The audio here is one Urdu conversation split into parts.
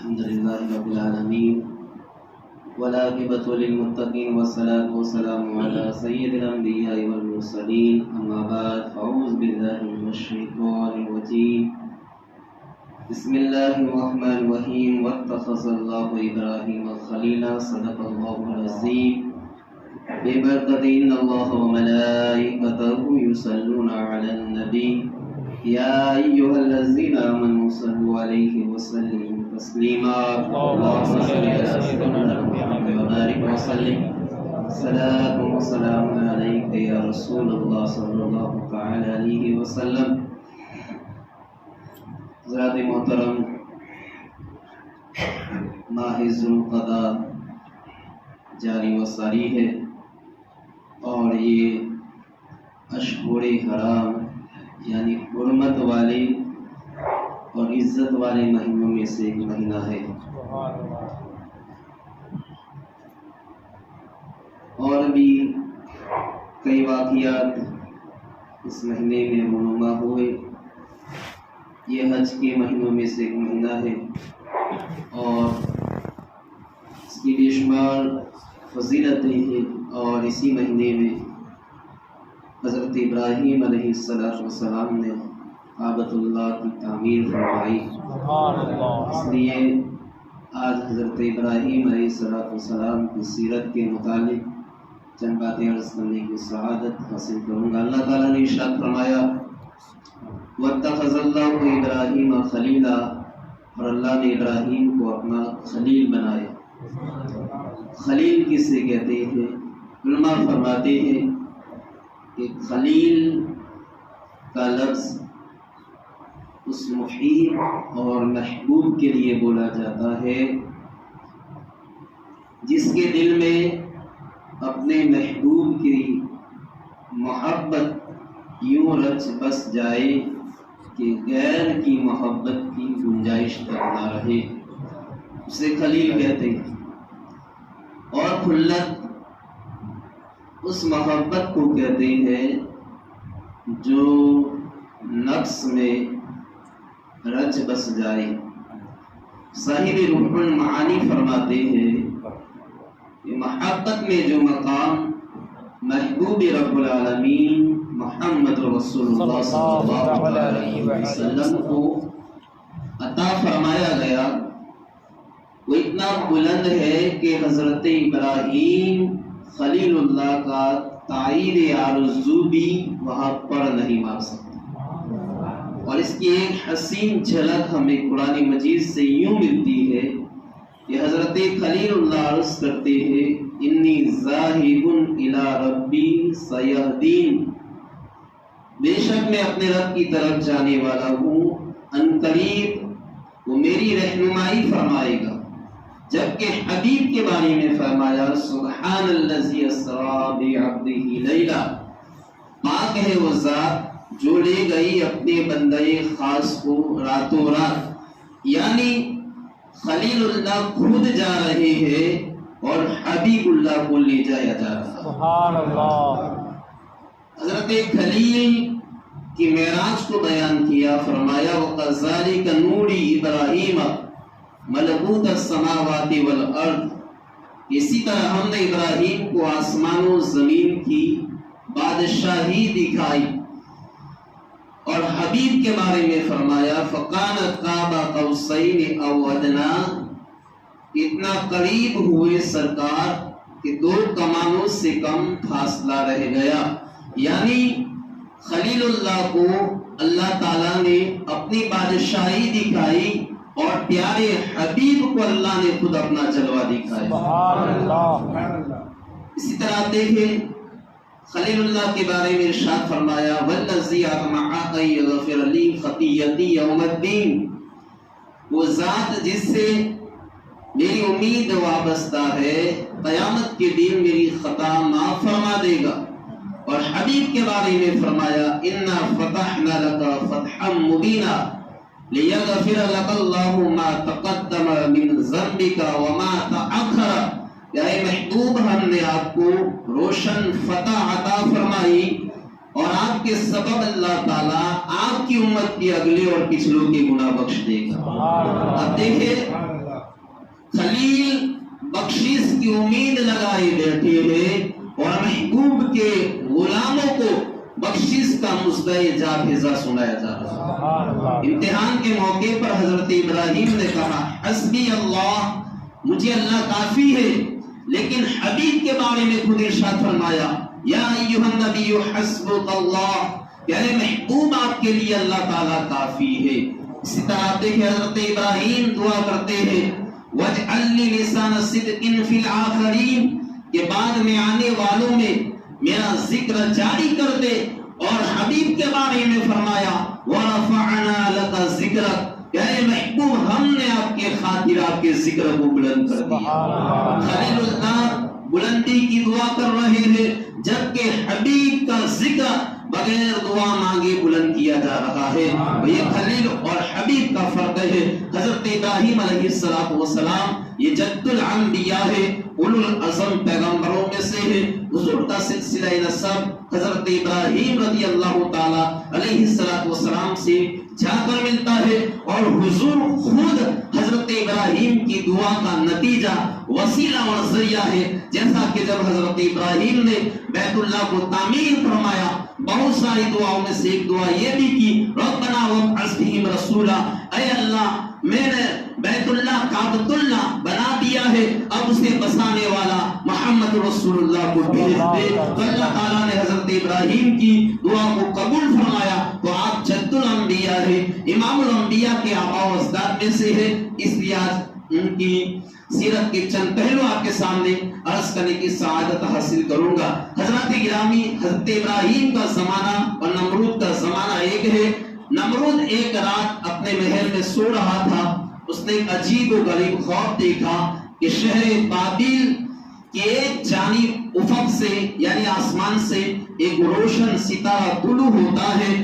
الحمد لله رب العالمين والعاقبة للمتقين والصلاة والسلام على سيد الأنبياء والمرسلين أما بعد فأعوذ بالله من الشيطان الرجيم بسم الله الرحمن الرحيم واتخذ الله إبراهيم خليلا صدق الله العظيم ببركة إن الله وملائكته يصلون على النبي يا أيها الذين آمنوا صلوا عليه وسلموا تسليما اللهم صل على سيدنا محمد وبارك وسلم صلاة وسلام عليك يا رسول الله صلى الله تعالى عليه وسلم. حضرات محترم، ماہ ذوالقعدہ جاری و ساری ہے اور یہ اشہر حرام یعنی حرمت والے اور عزت والے مہینوں میں سے ایک مہینہ ہے، اور بھی کئی واقعات اس مہینے میں رونما ہوئے. یہ حج کے مہینوں میں سے ایک مہینہ ہے اور اس کی بے شمار فضیلتیں ہیں، اور اسی مہینے میں حضرت ابراہیم علیہ السلام نے کعبۃ اللہ کی تعمیر فرمائی. اس لیے آج حضرت ابراہیم علیہ السلام کی سیرت کے متعلق چند باتیں عرض کرنے کی سعادت حاصل کروں گا. اللہ تعالیٰ نے ارشاد فرمایا وَاتَّخَذَ اللَّهُ إِبْرَاهِيمَ خَلِيلًا، اور اللہ نے ابراہیم کو اپنا خلیل بنایا. خلیل کسے کہتے ہیں؟ علماء فرماتے ہیں کہ خلیل کا لفظ اس محب اور محبوب کے لیے بولا جاتا ہے جس کے دل میں اپنے محبوب کی محبت یوں رچ بس جائے کہ غیر کی محبت کی گنجائش تک نہ رہے، اسے خلیل کہتے ہیں. اور خلت اس محبت کو کہتے ہیں جو نفس میں رچ بس جائے. صاحب روح المعانی فرماتے ہیں کہ محبت میں جو مقام محبوب رب العالمین محمد رسول اللہ صلی اللہ علیہ وسلم کو عطا فرمایا گیا وہ اتنا بلند ہے کہ حضرت ابراہیم خلیل اللہ کا تائید آرزو بھی وہاں پڑھ نہیں مار سکتا. اور اس کی ایک حسین جھلک ہمیں قرآن مجید سے یوں ملتی ہے کہ حضرت خلیل اللہ عرض کرتے ہیں انی ذاہب الی ربی سیہدین، بے شک میں اپنے رب کی طرف جانے والا ہوں، ان قریب وہ میری رہنمائی فرمائے گا. جبکہ حبیب کے بارے میں فرمایا سبحان الذی اسری بعبدہ لیلا، پاک ہے وہ ذات جو لے گئی اپنے بندے خاص کو راتوں رات. یعنی خلیل اللہ خود جا رہے ہیں اور حبیب اللہ کو لے جایا جا رہا ہے. سبحان اللہ. حضرت خلیل کی معراج کو بیان کیا، فرمایا وَقَذَلِكَ نُورِ إِبْرَاهِيمَ مَلَكُوتَ السَّمَاوَاتِ وَالْأَرْضِ، اسی طرح ہم نے ابراہیم کو آسمان و زمین کی بادشاہی دکھائی. اور حبیب کے بارے میں فرمایا فَقَانَتْ قَابَ قَوْسَيْنِ أَوْ أَدْنَىٰ، اتنا قریب ہوئے سرکار کہ دو کمانوں سے کم فاصلہ رہ گیا. یعنی خلیل اللہ کو اللہ تعالیٰ نے اپنی بادشاہی دکھائی اور پیارے حبیب کو اللہ نے خود اپنا جلوہ دکھایا. اسی طرح دیکھیں خلیل اللہ کے بارے میں ارشاد فرمایا وَالَّذِي أَطْمَعُ أَن يَغْفِرَ لِي خَطِيئَتِي يَوْمَ الدِّينِ، وہ ذات جس سے میری امید وابستہ ہے قیامت کے دن میری خطا معاف فرما دے گا. اور حبیب کے بارے میں فرمایا اِنَّا فَتَحْنَا لَكَ فَتْحًا مُبِينًا لِيَغْفِرَ لَكَ اللَّهُ مَا تَقَدَّمَ مِنْ ذَنبِكَ وَمَا تَأَخَّرَ. اے محبوب ہم نے آپ کو روشن فتح عطا فرمائی اور آپ کے سبب اللہ تعالیٰ آپ کی امت کی اگلے اور پچھلوں کے گناہ بخش دے گا. اب دیکھیں خلیل بخشش کی امید لگائے بیٹھے ہیں اور محبوب کے غلاموں کو بخشش کا مصدع جافزہ سنایا جا رہا ہے۔ امتحان کے موقع پر حضرت ابراہیم نے کہا حسبی اللہ، مجھے اللہ کافی ہے، لیکن حبیب کے بارے میں خود ارشاد فرمایا یا ایھا النبی حسبک اللہ، یعنی محبوب آپ کے لیے اللہ تعالیٰ کافی ہے۔ اسی طرح آپ دیکھیں حضرت ابراہیم دعا کرتے ہیں وَاجْعَلْ لِي لِسَانَ صِدْقٍ فِي الْآخِرِينَ، کہ بعد میں آنے والوں میں میرا ذکر جاری کر دے، اور حبیب کے بارے میں فرمایا وَرَفَعْنَا لَكَ ذِكْرَكَ، کہ محبوب ہم نے آپ کے خاطر آپ کے ذکر کو بلند کر دیا۔ خلیل اللہ بلندی کی دعا کر رہے ہیں، جبکہ حبیب کا ذکر بغیر دعا مانگے بلند کیا جا رہا ہے۔ یہ خلیل اور حبیب کا فرق ہے۔ حضرت ابراہیم علیہ السلام یہ جد الانبیاء ہے، اولو العزم پیغمبروں میں سے ہے۔ حضور کا سلسلہ نسب حضرت ابراہیم رضی اللہ تعالی علیہ السلام سے جا کر ملتا ہے، اور حضور خود حضرت ابراہیم کی دعا کا نتیجہ وسیلہ اور ذریعہ ہے۔ جیسا کہ جب حضرت ابراہیم نے بیت اللہ کو تعمیر فرمایا، بہت ساری دعاؤں میں سے ایک دعا یہ بھی کی ربنا وابعث فیہم رسولا، اے اللہ میں نے بیت اللہ کعبۃ اللہ بنا دیا ہے، اب اسے بسانے والا محمد رسول اللہ کو بھیج دے۔ تو اللہ تعالیٰ نے حضرت ابراہیم کی دعا کو قبول فرمایا، تو آپ جد الانبیاء ہے، امام الانبیاء کے آباء و اجداد میں سے ہے۔ اس لیے آج ان کی سیرت کے چند پہلو آپ کے سامنے عرض کرنے کی سعادت حاصل کروں گا۔ حضرت گرامی، حضرت ابراہیم کا زمانہ اور نمرود کا زمانہ ایک ہے۔ نمرود ایک رات اپنے محل میں سو رہا تھا، اس نے ایک عجیب و غریب خواب دیکھا کہ شہر بابل کے ایک جانب افق سے یعنی آسمان سے ایک روشن ستارہ طلوع ہوتا ہے،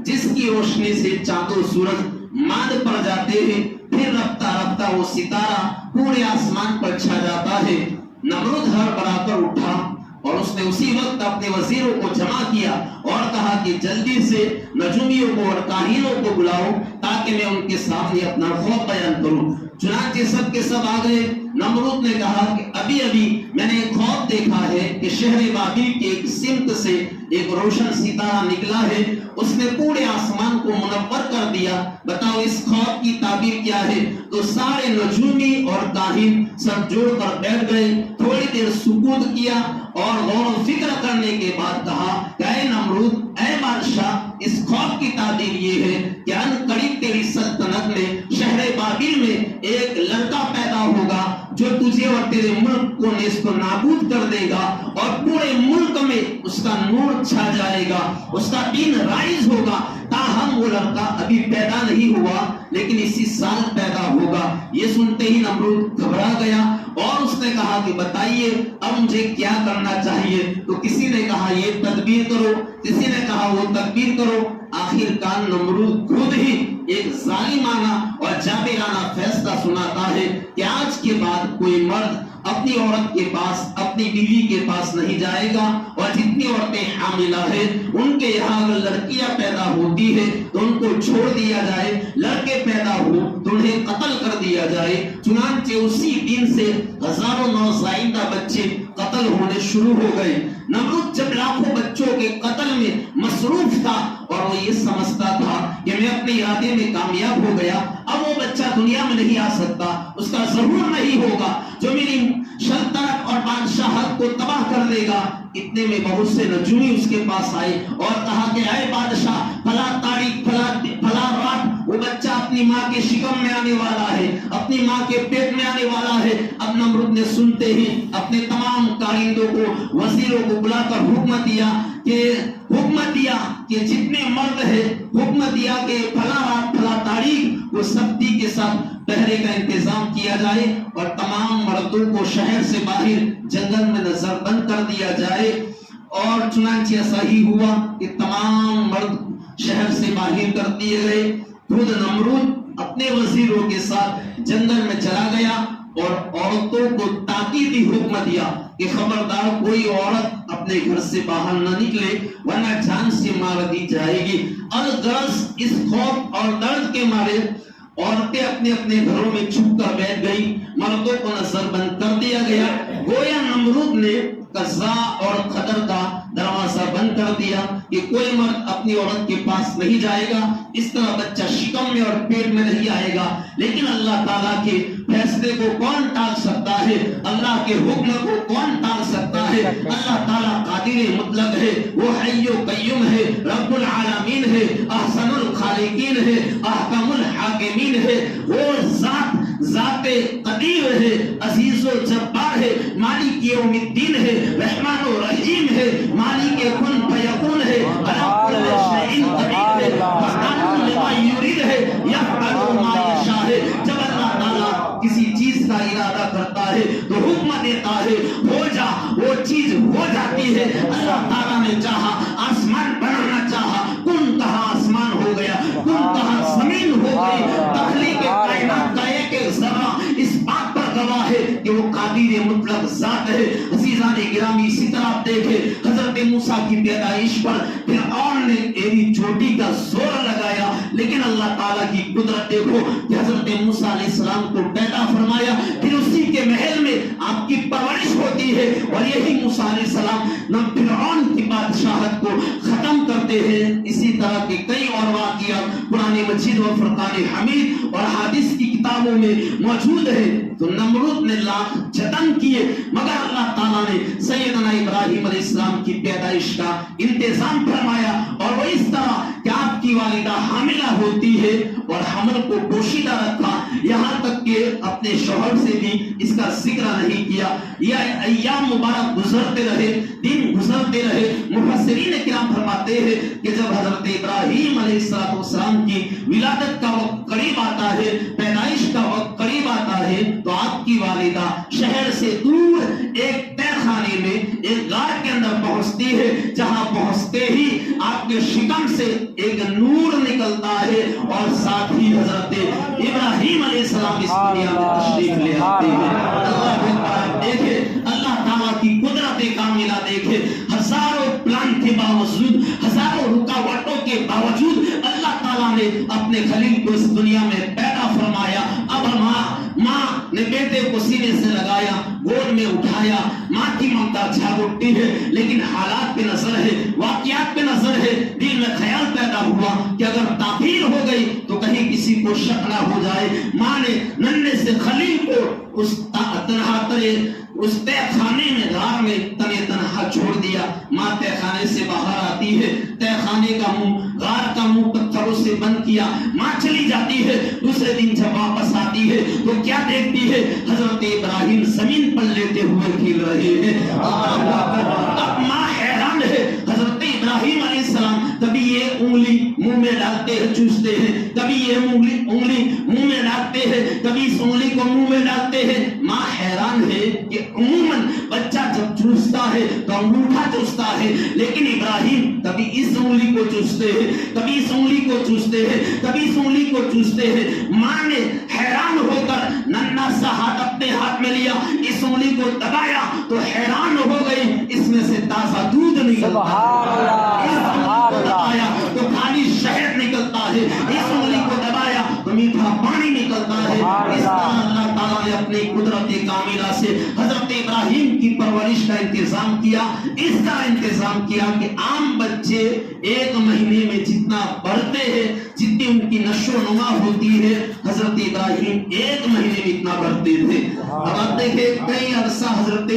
جس کی روشنی سے چاند و سورج ماند پڑ جاتے ہیں، پھر رفتہ رفتہ وہ ستارہ پورے آسمان پر چھا جاتا ہے۔ نمرود ہڑبڑا کر اٹھا اور اس نے اسی وقت اپنے وزیروں کو جمع کیا اور کہا کہ جلدی سے نجومیوں کو اور کاہنوں کو بلاؤ تاکہ میں ان کے سامنے اپنا خوف بیان کروں۔ چنانچہ سب کے سب آ گئے۔ نمرود نے کہا کہ ابھی میں نے ایک خواب دیکھا ہے کہ شہر بابل کے ایک سمت سے ایک روشن ستارہ نکلا ہے، اس نے پورے آسمان کو منور کر دیا، بتاؤ اس خواب کی تعبیر کیا ہے؟ تو سارے نجومی اور کاہن سب جوڑ کر بیٹھ گئے، تھوڑی دیر سکوت کیا اور غور و فکر کرنے کے بعد کہا کہ اے نمرود، اے بادشاہ، اس خواب کی تعبیر یہ ہے کہ ان قریب تیری سلطنت میں شہر بابل میں ایک لڑکا پیدا ہوگا جو تجھے اور تیرے ملک کو نیست و نابود کر دے گا، اور پورے ملک میں اس کا نور چھا جائے گا، اس کا دین رائج ہوگا۔ تاہم وہ لڑکا ابھی پیدا نہیں ہوا لیکن اسی سال پیدا ہوگا۔ یہ سنتے ہی نمرود گھبرا گیا اور اس نے کہا کہ بتائیے اب مجھے کیا کرنا چاہیے؟ تو کسی نے کہا یہ تدبیر کرو، کسی نے کہا وہ تدبیر کرو۔ آخر کار نمرود خود ہی ایک ظالمانہ اور جابرانہ فیصلہ سناتا ہے کہ آج کے بعد کوئی مرد اپنی عورت کے پاس، اپنی بیوی کے پاس نہیں جائے گا، اور جتنی عورتیں حاملہ ہیں ان کے یہاں اگر لڑکیاں پیدا ہوتی ہے تو ان کو چھوڑ دیا جائے، لڑکے پیدا ہو تو انہیں قتل کر دیا جائے۔ چنانچہ اسی دن سے ہزاروں نوزائیدہ بچے قتل ہونے شروع ہو گئے۔ نمرود جب لاکھوں بچوں کے قتل میں مصروف تھا اور وہ یہ سمجھتا تھا کہ میں اپنے ارادے میں کامیاب ہو گیا، اب وہ بچہ دنیا میں نہیں آ سکتا، اس کا ظہور نہیں ہوگا جو میری سلطنت اور بادشاہت کو تباہ کر دے گا۔ اتنے میں بہت سے نجومی اس کے پاس آئے اور کہا کہ اے بادشاہ، فلاں تاریخ فلاں رات وہ بچہ اپنی ماں کے شکم میں آنے والا ہے، اپنی ماں کے پیٹ میں آنے والا ہے۔ اب نمرود نے سنتے ہی اپنے تمام کارندوں کو، وزیروں کو بلا کر حکم دیا کہ جتنے مرد ہیں، حکم دیا کہ فلاں رات فلاں تاریخ کو سختی کے ساتھ پہرے کا انتظام کیا جائے اور تمام مردوں کو شہر سے باہر جنگل میں نظر بند کر دیا جائے۔ اور چنانچہ ایسا ہی ہوا کہ تمام مرد شہر سے باہر کر دیے گئے۔ خود نمرود اپنے وزیروں کے ساتھ جنگل میں چلا گیا اور عورتوں کو تاکیدی حکم دیا کہ خبردار کوئی عورت اپنے گھر سے باہر نہ نکلے ورنہ جان سے مار دی جائے گی۔ الغرض اس خوف اور درد کے مارے عورتیں اپنے اپنے گھروں میں چھپ کر بیٹھ گئی، مردوں کو نظر بند کر دیا گیا، گویا نمرود نے قزا اور قدر کا دروازہ بند کر دیا کہ کوئی مرد اپنی عورت کے پاس نہیں جائے گا، اس طرح بچہ شکم میں اور پیٹ میں نہیں آئے گا۔ لیکن اللہ تعالیٰ کے فیصلے کو کون ٹال سکتا ہے؟ اللہ کے حکم کو کون ٹال سکتا ہے؟ اللہ تعالیٰ قادر مطلق ہے، وہ حی و قیوم ہے، رب العالمین ہے، احسن الخالقین ہے، احکم الحاکمین ہے، وہ ذات قدیر ہے، عزیز و جبار ہے، مالک یوم الدین ہے، رحمان و رحیم ہے، مالک کن فیکون ہے، علی کل شیء قدیر ہے، فعال لما یرید ہے، یفعل ما یشاء ہے۔ جب اللہ تعالیٰ کسی چیز کا ارادہ کرتا ہے تو حکم دیتا ہے، ہو جا، وہ چیز ہو جاتی ہے۔ اللہ تعالیٰ نے چاہا آسمان بنانا چاہا، کن کہا آسمان ہو گیا، کن کہا زمین ہو گئی۔ تخلیق کائنات کا ایک ایک ذرہ اس بات پر گواہ ہے کہ وہ قادر مطلق ذات ہے۔ عزیزان گرامی، اسی طرح آپ دیکھیں حضرت موسیٰ کی پیدائش پر فرعون نے ایری چوٹی کا زور لگایا، لیکن اللہ تعالیٰ کی قدرت دیکھو کہ حضرت موسیٰ علیہ السلام کو پیدا فرمایا، پھر اسی کے محل میں آپ کی پرورش ہوتی ہے، اور یہی موسیٰ علیہ السلام نہ فرعون کی بادشاہت کو ختم کرتے ہیں۔ اسی طرح کے کئی اور واقعات قرآن مجید و فرقان حمید اور حدیث کی کتابوں میں موجود ہے۔ تو نمرود نے لاکھ جتن کیے، مگر اللہ تعالیٰ نے سیدنا ابراہیم علیہ السلام کی پیدائش کا انتظام فرمایا، اور وہ اس طرح کہ آپ کی والدہ حاملہ ہوتی ہے اور حمل کو پوشیدہ رکھا، یہاں تک کہ اپنے شوہر سے بھی اس کا ذکر نہیں کیا۔ یہ ایام مبارک گزرتے رہے، دن گزرتے رہے۔ مفسرین کرام فرماتے ہیں کہ جب حضرت ابراہیم علیہ السلام کی ولادت کا وقت قریب آتا ہے، پیدائش کا وقت قریب آتا ہے، تو آپ کی والدہ شہر سے دور ایک تہہ خانے میں ایک غار کے اندر پہنچتی ہے، جہاں پہنچتے ہی آپ کے شکم سے ایک نور نکلتا ہے، اور ساتھ ہی حضرت ابراہیم علیہ السلام اس دنیا میں تشریف لے آتے ہیں۔ اللہ اکبر، دیکھیں اللہ تعالیٰ کی قدرت کاملہ، دیکھیں ہزاروں پلان کے باوجود، ہزاروں رکاوٹوں کے باوجود اللہ تعالیٰ نے اپنے خلیل کو اس دنیا میں پیدا فرمایا۔ اب ماں نے بیٹے کو سینے سے لگایا، گود میں اٹھایا، ماں کی ممتا جھاگ اٹھتی ہے، لیکن حالات پہ نظر ہے، واقعات پہ نظر ہے، دل میں خیال پیدا ہوا کہ اگر تاخیر ہو گئی تو کہیں کسی کو شک نہ ہو جائے۔ ماں نے ننھے سے خلیل کو اس تہہ خانے میں غار میں تنہا چھوڑ دیا۔ ماں تہہ خانے سے باہر آتی ہے، تہہ خانے کا منہ، غار کا منہ پتھروں سے بند کیا، ماں چلی جاتی ہے۔ دوسرے دن جب واپس آتی ہے تو کیا دیکھتی ہے؟ حضرت ابراہیم زمین پر لیتے ہوئے کھیل رہے ہیں۔ اب ماں حیران ہے۔ حضرت ابراہیم علیہ السلام کبھی یہ انگلی منہ میں ڈالتے ہیں، چوستے ہیں، کبھی یہ انگلی منہ میں ڈالتے ہیں، کبھی اس انگلی کو منہ میں ڈالتے ہیں۔ ماں حیران ہے کہ عموماً بچہ جب چوستا ہے تو انگوٹھا چوستا ہے، لیکن ابراہیم کبھی اس انگلی کو چوستے ہیں، کبھی اس انگلی کو چوستے ہیں، کبھی اس انگلی کو چوستے ہیں۔ ماں نے حیران ہو کر ننھا سا ہاتھ اپنے ہاتھ میں لیا، اس انگلی کو دبایا تو حیران ہو گئی، اس میں سے تازہ دودھ نکلتا ہے، اس انگلی کو دبایا تو خالی شہد نکلتا ہے، اس انگلی کو دبایا تو میٹھا پانی نکلتا ہے۔ اس طرح اللہ تعالیٰ نے اپنی قدرت کاملہ سے حضرت ابراہیم کی پرورش کا انتظام کیا، اس طرح انتظام کیا کہ عام بچے ایک مہینے میں جتنا بڑھتے ہیں، جتنی ان کی نشو و نما ہوتی ہے، حضرت ابراہیم ایک مہینے میں اتنا بڑھتے تھے۔ اب آپ دیکھیں کئی عرصہ حضرت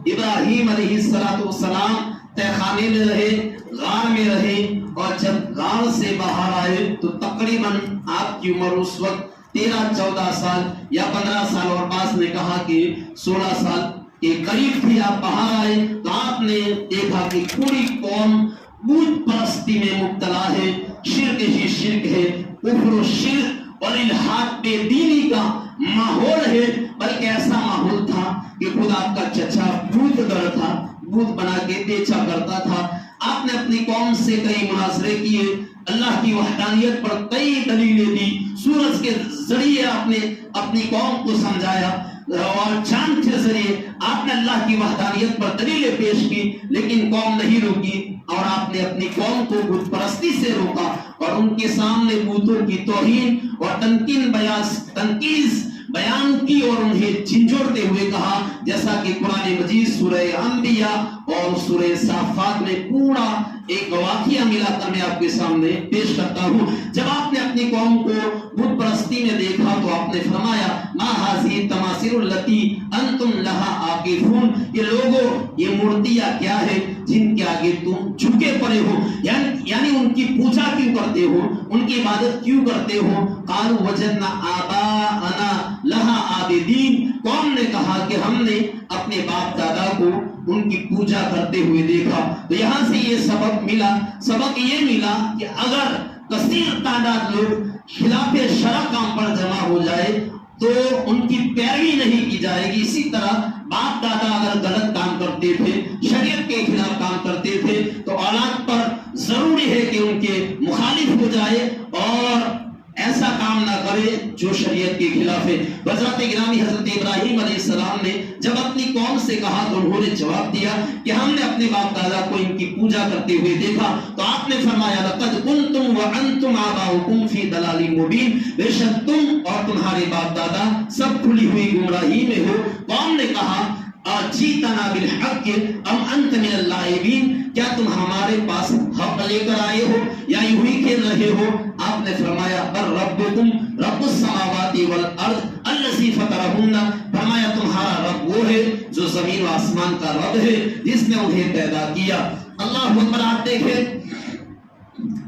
ابراہیم علیہ السلام تہہ خانے میں رہے، غار میں رہے، اور جب غار سے باہر آئے تو تقریباً آپ کی عمر اس وقت 13-14 سال یا 15 سال، اور بعض نے کہا کہ 16 سال کے قریب تھی۔ آپ باہر آئے تو آپ نے دیکھا کہ پوری قوم بت پرستی میں مبتلا ہے، شرک ہی شرک ہے، کفر و شرک اور الحاد بے دینی کا ماحول ہے۔ بلکہ ایسا ماحول تھا کہ خدا کا چچا بت گر تھا، بت بنا کے بیچا کرتا تھا۔ آپ نے اپنی قوم سے کئی مناظرے کیے، اللہ کی وحدانیت پر کئی دلیلیں دی، سورج کے ذریعے آپ نے اپنی قوم کو سمجھایا، اور چاند کے ذریعے آپ نے اللہ کی وحدانیت پر دلیلیں پیش کی، لیکن قوم نہیں روکی۔ اور آپ نے اپنی قوم کو بت پرستی سے روکا اور ان کے سامنے بتوں کی توہین اور تنقید بیان کی اور انہیں جھنجھوڑتے ہوئے کہا، جیسا کہ قرآن مجید سورہ انبیاء اور سورہ صافات میں پورا ایک واقعہ ملا کر میں آپ کے سامنے پیش کرتا ہوں۔ جب آپ نے اپنی قوم کو بت پرستی میں دیکھا تو آپ نے فرمایا ما ھذی تماثیل التی انتم لہا عاکفون، یہ لوگوں یہ مورتیاں کیا ہے جن کے آگے تم جھکے پڑے ہو، یعنی ان کی پوجا کیوں کرتے ہو، ان کی عبادت کیوں کرتے ہو؟ قالوا وجدنا آباءنا لہا عابدین، قوم نے کہا کہ ہم نے اپنے باپ دادا کو ان کی پوجا کرتے ہوئے دیکھا۔ تو یہاں سے یہ سبق یہ ملا کہ اگر کثیر تعداد لوگ خلاف شرع کام پر جمع ہو جائے تو ان کی پیروی نہیں کی جائے گی۔ اسی طرح باپ دادا اگر غلط کام کرتے تھے، شریعت کے خلاف کام کرتے تھے، تو اولاد پر ضروری ہے کہ ان کے مخالف ہو جائے اور ایسا کام نہ کرے جو شریعت کے خلاف ہے۔ حضرت گرامی حضرت ابراہیم علیہ السلام نے جب اپنی قوم سے کہا تو انہوں نے جواب دیا کہ ہم نے اپنے باپ دادا کو ان کی پوجا کرتے ہوئے دیکھا، تو آپ نے فرمایا لقد کنتم وانتم آباؤکم فی ضلال مبین، بے شک تم اور تمہارے باپ دادا سب کھلی ہوئی گمراہی میں ہو۔ قوم نے کہا اجیتنا بالحق ام انت من اللاعبین، کیا تم ہمارے پاس حق لے کر آئے ہو یا یوں ہی کھیل رہے ہو؟ آپ نے فرمایا بل ربکم رب السماوات والارض الذی فطرہن، فرمایا تمہارا رب وہ ہے جو زمین و آسمان کا رب ہے جس نے انہیں پیدا کیا۔ اللہ اکبر۔ آپ دیکھیں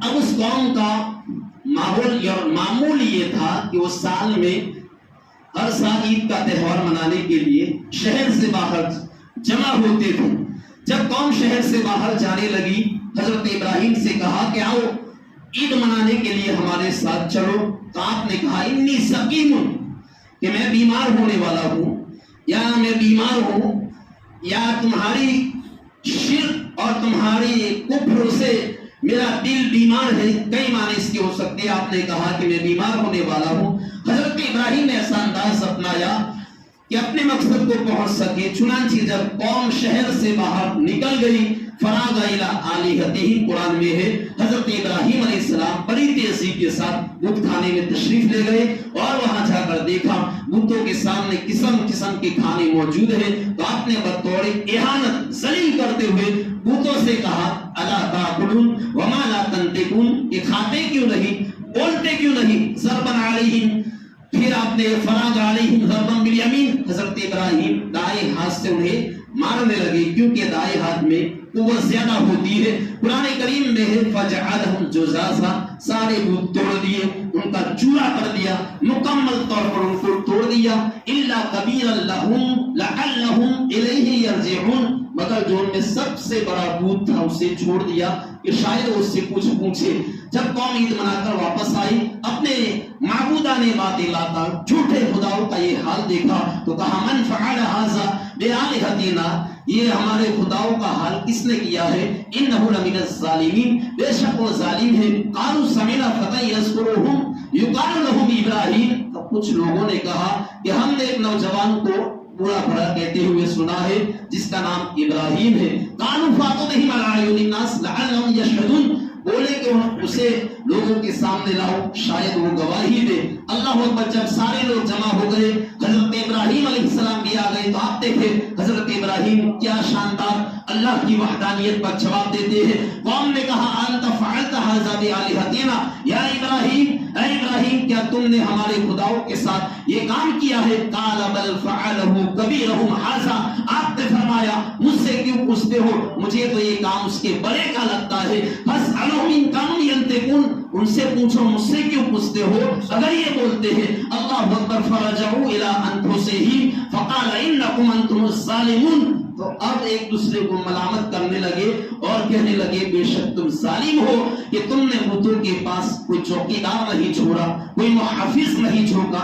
اب اس قوم کا معمول یہ تھا کہ وہ سال میں ہر سال عید کا تہوار منانے کے لیے شہر سے باہر جمع ہوتے تھے۔ جب قوم شہر سے باہر جانے لگی، حضرت ابراہیم سے کہا کہ آؤ عید منانے کے لیے ہمارے ساتھ چلو، تو آپ نے کہا انی سقیم، کہ میں بیمار ہونے والا ہوں، یا میں بیمار ہوں، یا تمہاری شرک اور تمہاری کفر سے میرا دل بیمار ہے، کئی معنی اس کے ہو سکتے ہیں۔ آپ نے کہا کہ میں بیمار ہونے والا ہوں۔ حضرت ابراہیم نے ایسا انداز اپنایا کہ اپنے مقصد کو پہنچ سکے۔ چنانچہ جب قوم شہر سے باہر نکل گئی، فراغ الی آلہتہم، قرآن میں ہے حضرت ابراہیم علیہ السلام بڑی تیزی کے ساتھ بت خانے میں تشریف لے گئے اور وہاں جا کر دیکھا بتوں کے سامنے قسم قسم کے کھانے موجود ہیں، تو آپ نے بطور اہانت ذلیل کرتے ہوئے بتوں سے کہا الا تاکلون وما لا تنطقون، یہ کھاتے کیوں نہیں، بولتے کیوں نہیں؟ ضربا علیہم، پھر آپ نے فراغ علیہم ضربا بالیمین، حضرت ابراہیم دائیں ہاتھ سے انہیں مارنے لگے کیونکہ دائیں ہاتھ میں قوت زیادہ ہوتی ہے۔ قرآن کریم میں ہے فجعلہم جذاذا، سارے بت توڑ دیے، ان کا چورا کر دیا، مکمل طور پر ان کو توڑ دیا، الا کبیرا لہم لعلہم الیہ یرجعون، مگر جو ان میں سب سے بڑا بت تھا اسے چھوڑ دیا کہ شاید وہ اس سے کچھ پوچھے۔ جب قوم عید منا کر واپس آئی، اپنے معبودان باطلاتا جھوٹے خداؤں کا یہ حال دیکھا تو کہا من فعل ھذا بآلہتنا، یہ ہمارے خداؤں کا حال کس نے کیا ہے؟ انہ لمن الظالمین، بے شک وہ ظالم ہے۔ قالوا سمعنا فتى یذکرہم یقال لہ ابراہیم، تو کچھ لوگوں نے کہا کہ ہم نے ایک نوجوان کو برا بھلا کہتے ہوئے سنا ہے جس کا نام ابراہیم ہے۔ قالوا فاتوا بہ علی اعین الناس لعلهم یشهدون، بولے کہ اسے لوگوں کے سامنے لاؤ شاید وہ گواہی دے۔ اللہ اکبر۔ جب سارے لوگ جمع ہو گئے، حضرت ابراہیم علیہ السلام بھی آ گئے، تو آپ دیکھیں حضرت ابراہیم کیا شاندار اللہ کی وحدانیت پر جواب دیتے ہیں۔ قوم نے کہا انت فعلت ھذا بآلہتنا یا ابراہیم، اے ابراہیم کیا تم نے ہمارے خداؤں کے ساتھ یہ کام کیا ہے؟ قال بل فعلہ کبیرہم ھذا، آپ نے فرمایا مجھ سے کیوں پوچھتے ہو، مجھے تو یہ کام اس کے بڑے کا لگتا ہے۔ فاسألہم ان کانوا ینطقون، ان سے پوچھو مجھ سے کیوں پوچھتے ہو اگر یہ بولتے ہیں۔ اللہ اکبر۔ فرجعوا الی انفسہم فقال انکم انتم الظالمون، تو اب ایک دوسرے کو ملامت کرنے لگے اور کہنے لگے بے شک تم ظالم ہو کہ تم نے بتوں کے پاس کوئی چوکیدار نہیں چھوڑا، کوئی محافظ نہیں چھوڑا۔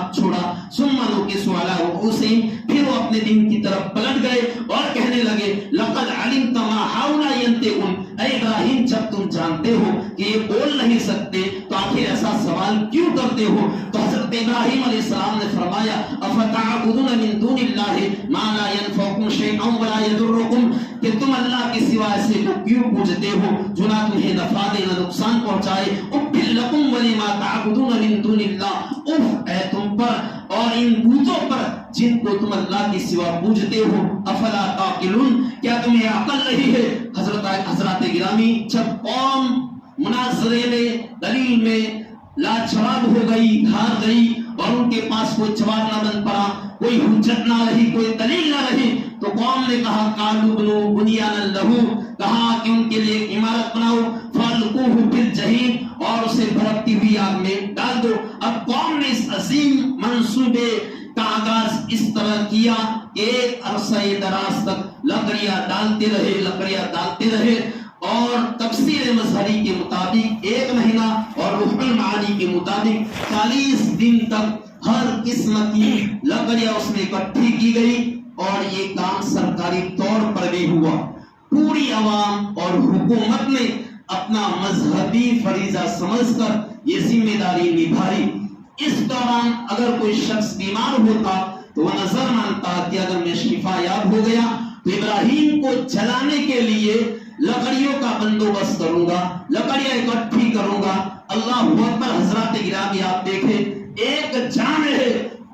ثم نکسوا علی رؤوسہم، پھر وہ اپنے دین کی طرف پلٹ گئے اور کہنے لگے لقد علمت ما ہؤلاء ینطقون، اے ابراہیم جب تم جانتے ہو کہ یہ بول نہیں سکتے تو آخر ایسا سوال کیوں کرتے ہو؟ تو حضرت ابراہیم علیہ السلام نے فرمایا افتعبدون من دون اللہ ما لا ينفعکم شیئا ولا یضرکم، کہ تم اللہ کے سوا ایسے کو کیوں پوجتے ہو جو نہ تمہیں نفع دے نہ نقصان پہنچائے. اُفٍّ لَكُمْ وَلِمَا تَعْبُدُونَ مِن دُونِ اللَّهِ، اف ہے تم پر اور ان بتوں پر جن کو تم اللہ کے سوا پوجتے ہو. افلا تعقلون، کیا تمہیں عقل نہیں ہے؟ حضرات گرامی، جب قوم مناظرے میں دلیل میں لاجواب ہو گئی، ہار گئی اور ان کے پاس کوئی جواب نہ بن پڑا، کوئی حجت نہ رہی، کوئی دلیل نہ رہی، تو قوم نے کہا قالوا بنوا بنیانا لہ، کہا کہ ان کے لیے ایک عمارت بناؤ، فالقوہ فی الجحیم، اور اسے بھڑکتی ہوئی آگ میں ڈال دو. اب قوم نے اس عظیم منصوبے کا آغاز اس طرح کیا کہ ایک عرصہ دراز تک لکڑیاں ڈالتے رہے اور تفسیر مظہری کے مطابق 1 مہینہ اور روح المعانی کے مطابق 40 دن تک ہر قسم کی لکڑیاں اس میں اکٹھی کی گئی اور یہ کام سرکاری طور پر بھی ہوا. پوری عوام اور حکومت نے اپنا مذہبی فریضہ سمجھ کر یہ ذمہ داری نبھائی. اس دوران اگر کوئی شخص بیمار ہوتا تو وہ نظر مانتا کہ اگر میں شفا یاب ہو گیا تو ابراہیم کو جلانے کے لیے لکڑیوں کا بندوبست کروں گا، لکڑیاں اکٹھی کروں گا. اللہ اکبر. حضرات گرامی، آپ دیکھیں، ایک جان ہے،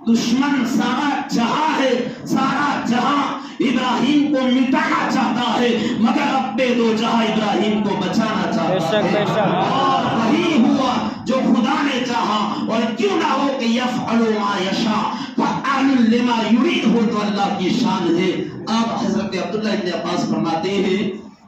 دشمن سارا جہاں ہے، سارا جہاں ابراہیم کو مٹانا چاہتا ہے، مگر رب دو جہاں ابراہیم کو بچانا چاہتا ہے. اور وہی ہوا جو خدا نے چاہا. اور کیوں نہ ہو کہ یفعل ما یشاء فعال لما یرید، ہو تو اللہ کی شان ہے. اب حضرت عبداللہ ابن عباس فرماتے ہیں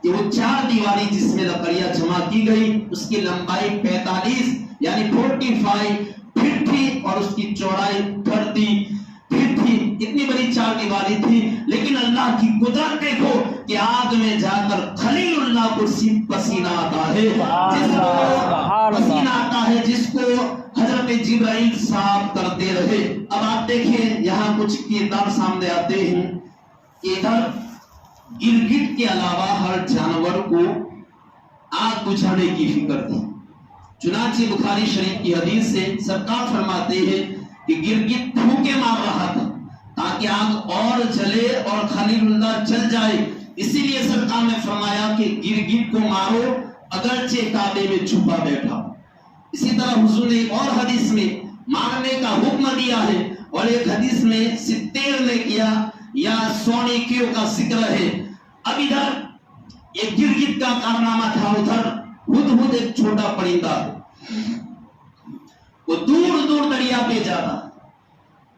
کہ وہ 4 دیواری جس میں لکڑیاں جمع کی گئی، اس کی لمبائی 45 یعنی 45 فٹ تھی اور اس کی چوڑائی 30 فٹ تھی. اتنی بڑی 4 دیواری تھی، لیکن اللہ کی قدرت دیکھو کہ آگ میں جا کر خلیل اللہ کو پسینہ آتا ہے، جس کو حضرت جبرائیل صاف کرتے رہے. اب آپ دیکھیں یہاں کچھ کردار سامنے آتے ہیں. ادھر گرگٹ کے علاوہ ہر جانور کو آگ بجھانے کی فکر تھی. چنانچہ بخاری شریف کی حدیث سے سرکار فرماتے ہیں کہ گرگٹ پھونکے مار رہا تھا تاکہ آگ اور جلے اور خلیل اللہ جل جائے. اسی لیے سرکار نے فرمایا کہ گرگٹ کو مارو اگرچہ کعبے میں چھپا بیٹھا. اسی طرح حضور نے اور حدیث میں مارنے کا حکم دیا ہے اور ایک حدیث میں ستیر نے کیا یا سونیکیوں کا ذکر ہے. اب ادھر ایک گرگٹ کا کارنامہ تھا، ادھر ہدہد ایک چھوٹا پرندہ ہے، وہ دور دور دریا پہ جاتا،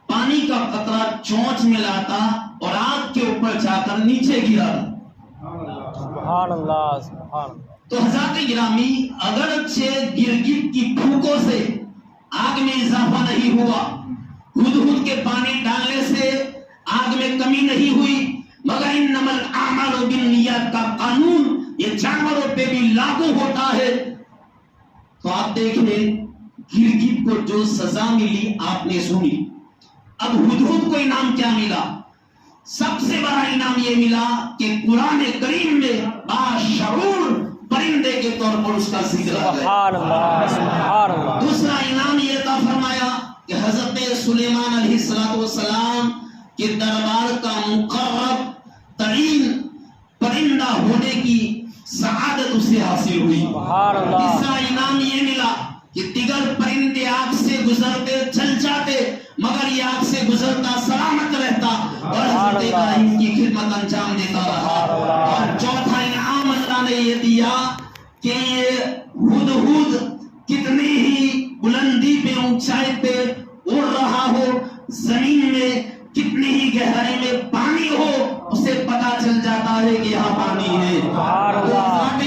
پانی کا قطرہ چونچ میں لاتا اور آگ کے اوپر جا کر نیچے گرا. سبحان اللہ سبحان اللہ. تو حضرات گرامی، اگرچہ گرگٹ کی پھونکوں سے آگ میں اضافہ نہیں ہوا، ہدہد کے پانی ڈالنے سے آگ میں کمی نہیں ہوئی، مگر انما الاعمال بالنیات کا قانون یہ جانوروں پہ بھی لاگو ہوتا ہے. تو آپ دیکھ لیں گرگٹ کو جو سزا ملی آپ نے سنی. اب ہدہد کو انعام کیا ملا؟ سب سے بڑا انعام یہ ملا کہ قرآن کریم میں باشعور پرندے کے طور پر اس کا ذکر ہے. سبحان اللہ سبحان اللہ. دوسرا انعام یہ عطا فرمایا کہ حضرت سلیمان علیہ السلام کے دربار کا مقرب ترین پرندہ ہونے کی سعادت اسے حاصل ہوئی. سبحان اللہ. تیسرا انعام یہ ملا کہ دیگر پرندے آگ سے گزرتے چل جاتے مگر یہ آگ سے گزرتا سلامت رہتا اور حضرت ابراہیم کی خدمت انجام دیتا رہا. اور چوتھا انعام اللہ نے یہ دیا کہ یہ ہدہد کتنی ہی بلندی پہ اونچائی پہ اڑ رہا ہو، زمین میں کتنی ہی گہرائی میں پانی ہو، اسے پتا چل جاتا ہے کہ یہاں پانی ہے.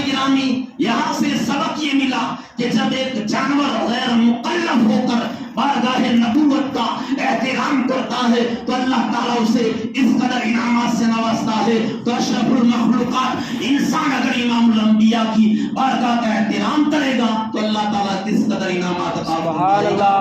گرامی، یہاں سے سبق یہ ملا کہ جب ایک جانور غیر مکلف ہو کر بارگاہ نبوت کا احترام کرتا ہے تو اللہ تعالیٰ اسے اس قدر انعامات سے نوازتا ہے. تو اشرف المخلوقات انسان اگر امام الانبیاء کی بارگاہ کا احترام کرے گا تو اللہ تعالیٰ کس قدر انعامات عطا فرمائے گا.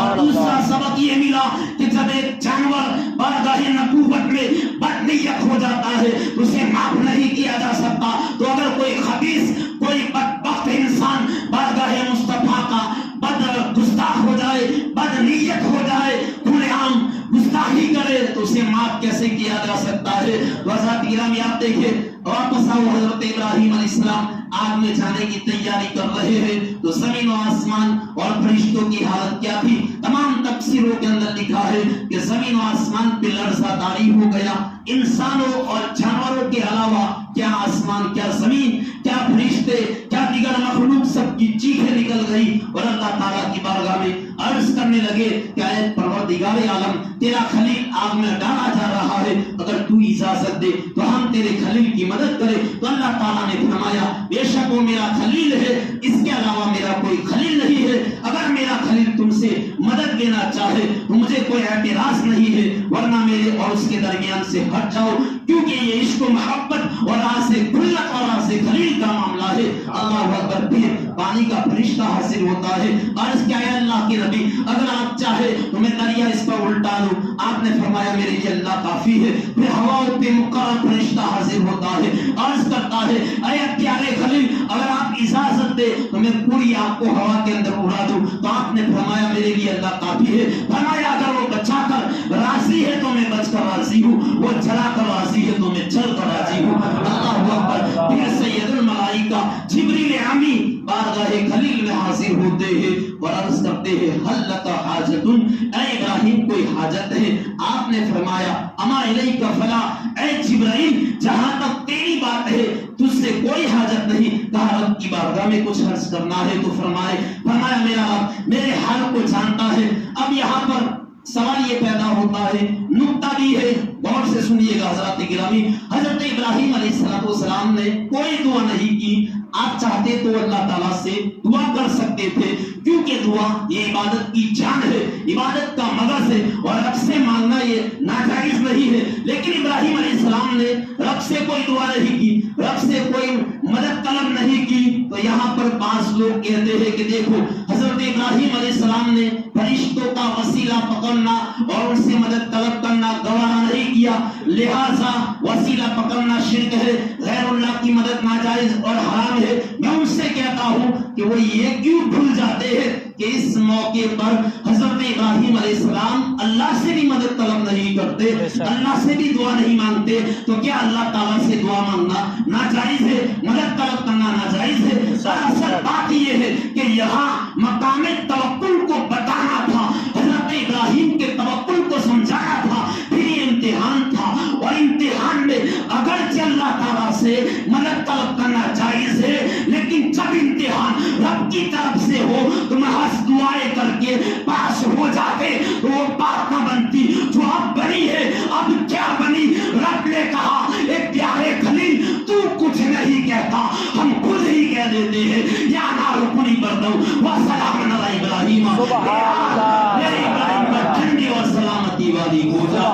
اور دوسرا سبق یہ ملا کہ جب ایک جانور بارگاہ نبوت میں بدنیت ہو جاتا ہے تو اسے معاف نہیں کیا جا سکتا. تو اگر کوئی خبیث، کوئی بدبخت انسان بارگاہ مصطفیٰ کا بد گستاخ ہو جائے، بد نیت ہو جائے، کھلے عام گستاخی کرے تو اسے معاف کیسے کیا جا سکتا ہے؟ حضرات گرامی آپ دیکھیں واپس آؤ، حضرت ابراہیم علیہ السلام آگ میں جانے کی تیاری کر رہے ہیں تو زمین و آسمان اور فرشتوں کی حالت کیا تھی؟ تمام تفسیروں کے اندر لکھا ہے کہ زمین و آسمان پہ لرزہ طاری ہو گیا، انسانوں اور جانوروں کے علاوہ کیا آسمان، کیا زمین، کیا فرشتے، کیا دیگر مخلوق سب کی چیخیں نکل گئی اور اللہ تعالیٰ کی بارگاہ میں عرض کرنے لگے کہ اے پروردگار عالم، تیرا خلیل آگ میں ڈالا جا رہا ہے، اگر تو اجازت دے تو ہم تیرے خلیل کی مدد کریں۔ تو اللہ تعالیٰ نے فرمایا بے شک وہ میرا خلیل ہے، اس کے علاوہ میرا کوئی خلیل نہیں ہے، اگر میرا خلیل تم سے مدد لینا چاہے تو مجھے کوئی اعتراض نہیں ہے، ورنہ میرے اور اس کے درمیان سے ہٹ جاؤ، کیونکہ یہ عشق و محبت اور راز کلت اور راز خلیل کا معاملہ ہے۔ اللہ اکبر، پھر پانی کا فرشتہ حاصل ہوتا ہے، عرض کیا ہے اللہ کے نبی اگر آپ چاہے تو میں دریا اس پر الٹا لوں، آپ نے فرمایا میرے لیے اللہ کافی ہے۔ پھر ہواؤں پہ مقرر فرشتہ حاضر ہوتا ہے، عرض کرتا ہے اے پیارے خلیل اگر آپ اجازت دے تو میں پوری آپ کو ہوا کے اندر اڑا دوں، تو آپ نے فرمایا میرے لیے اللہ کافی ہے۔ فرمایا اگر وہ بچا کر راضی ہے تو میں بچ کر راضی ہوں، وہ چلا کر راضی ہے تو میں چل کر راضی ہوں۔ اللہ اکبر، پھر سید الملائکہ جبریل امی بارگاہ خلیل میں حاضر ہوتے ہیں اور عرض کرتے ہیں حل لک حاجت، اے ابراہیم کوئی حاجت ہے؟ آپ نے فرمایا اما الیک فلا، اے جبرائیل جہاں تک تیری بات ہے تجھ سے کوئی حاجت نہیں۔ کہا رب کی بارگاہ میں کچھ عرض کرنا ہے تو فرمایا میرا رب میرے حال کو جانتا ہے۔ اب یہاں پر سوال یہ پیدا ہوتا ہے، نکتہ بھی ہے، غور سے سنیے گا حضرات گرامی۔ حضرت ابراہیم علیہ السلام نے کوئی دعا نہیں کی، آپ چاہتے تو اللہ تعالیٰ سے دعا کر سکتے تھے، کیونکہ دعا یہ عبادت کی جان ہے، عبادت کا مغز ہے، اور رب سے مانگنا یہ ناجائز نہیں ہے۔ لیکن ابراہیم علیہ السلام نے رب سے کوئی دعا نہیں کی، رب سے کوئی مدد طلب نہیں کی۔ تو یہاں پر بعض لوگ کہتے ہیں کہ دیکھو حضرت ابراہیم علیہ السلام نے فرشتوں کا وسیلہ پکڑنا اور ان سے مدد طلب کرنا گوارا نہیں کیا، لہذا وسیلہ پکڑنا شرک ہے، غیر اللہ کی مدد ناجائز اور حرام ہے۔ میں ان سے کہتا ہوں کہ وہ یہ کیوں بھول جاتے ہیں کہ اس موقع پر حضرت ابراہیم علیہ السلام اللہ سے بھی مدد طلب نہیں کرتے، اللہ سے بھی دعا نہیں مانگتے، تو کیا اللہ تعالیٰ سے دعا مانگنا ناجائز ہے، مدد طلب کرنا ناجائز ہے؟ اصل بات یہ ہے کہ یہاں مقام توکل کو بتانا تھا، حضرت ابراہیم کے توکل کو سمجھانا تھا، پھر یہ امتحان تھا، اور امتحان میں اگرچہ اللہ تعالیٰ سے مدد طلب کرنا جائز ہے، لیکن جب امتحان رب کی طرف سے ہو تو محض دعائیں کر کے پاس ہو جاتے تو وہ بات نہ بنتی جو اب بنی ہے۔ اب کیا بنی؟ رب نے کہا اے پیارے خلیل تو کچھ نہیں کہتا، ہم خود ہی کہہ دیتے ہیں یا نار کونی بردو وسلام علی ابراہیم، میرے ابراہیم پر ٹھنڈی اور سلامتی والی ہو جا۔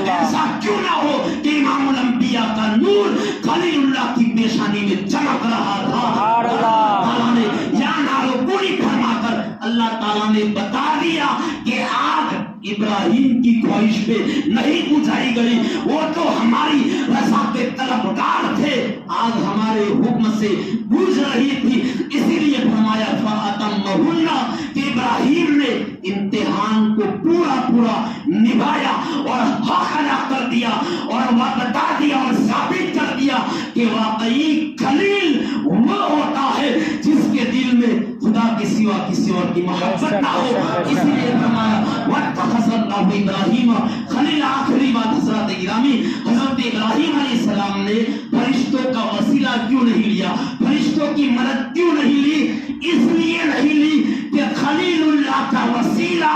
ایسا کیوں نہ ہو کہ امام الانبیاء کا نور خلیل اللہ کی پیشانی میں چمک رہا تھا، اللہ تعالیٰ نے بتا دیا کہ آگ ابراہیم کی خواہش پہ نہیں بجھائی گئی، وہ تو ہماری رضا کے طلبگار تھے، آگ ہمارے حکم سے بجھ رہی تھی، اسی لیے فرمایا فَأَتَمَّهُنَّ کہ ابراہیم نے امتحان کو پورا نبھایا اور حق ادا کر دیا اور وہ بتا دیا اور ثابت کر دیا کہ واقعی خلیل وہ ہوتا ہے جس کے دل میں خدا کے سوا کسی اور کی محبت نہ ہو۔ اسی لیے فرمایا وَاتَّخَذَ اللَّهُ إِبْرَاهِيمَ خلیل۔ آخری بات حضرات گرامی، حضرت ابراہیم علیہ السلام نے فرشتوں کا وسیلہ کیوں نہیں لیا، فرشتوں کی مدد کیوں نہیں لی؟ اس لیے نہیں لی کہ خلیل اللہ کا وسیلہ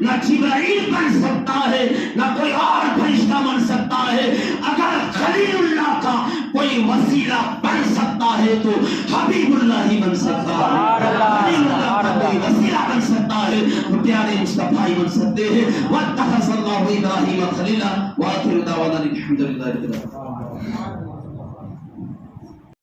نہ جبرائیل بن سکتا ہے نہ کوئی اور فرشتہ بن سکتا ہے۔ اگر خلیل اللہ کا کوئی وسیلہ بن سکتا ہے تو حبیب اللہ ہی بن سکتا ہے، خلیل اللہ کا کوئی وسیلہ بن سکتا ہے تو پیارے مصطفی بن سکتے ہیں۔ وَاتَّخَذَ اللَّهُ إِبْرَاهِيمَ خَلِيلًا وَآخِرُ دَعْوَانَا الْحَمْدُ لِلَّهِ رَبِّ الْعَالَمِينَ۔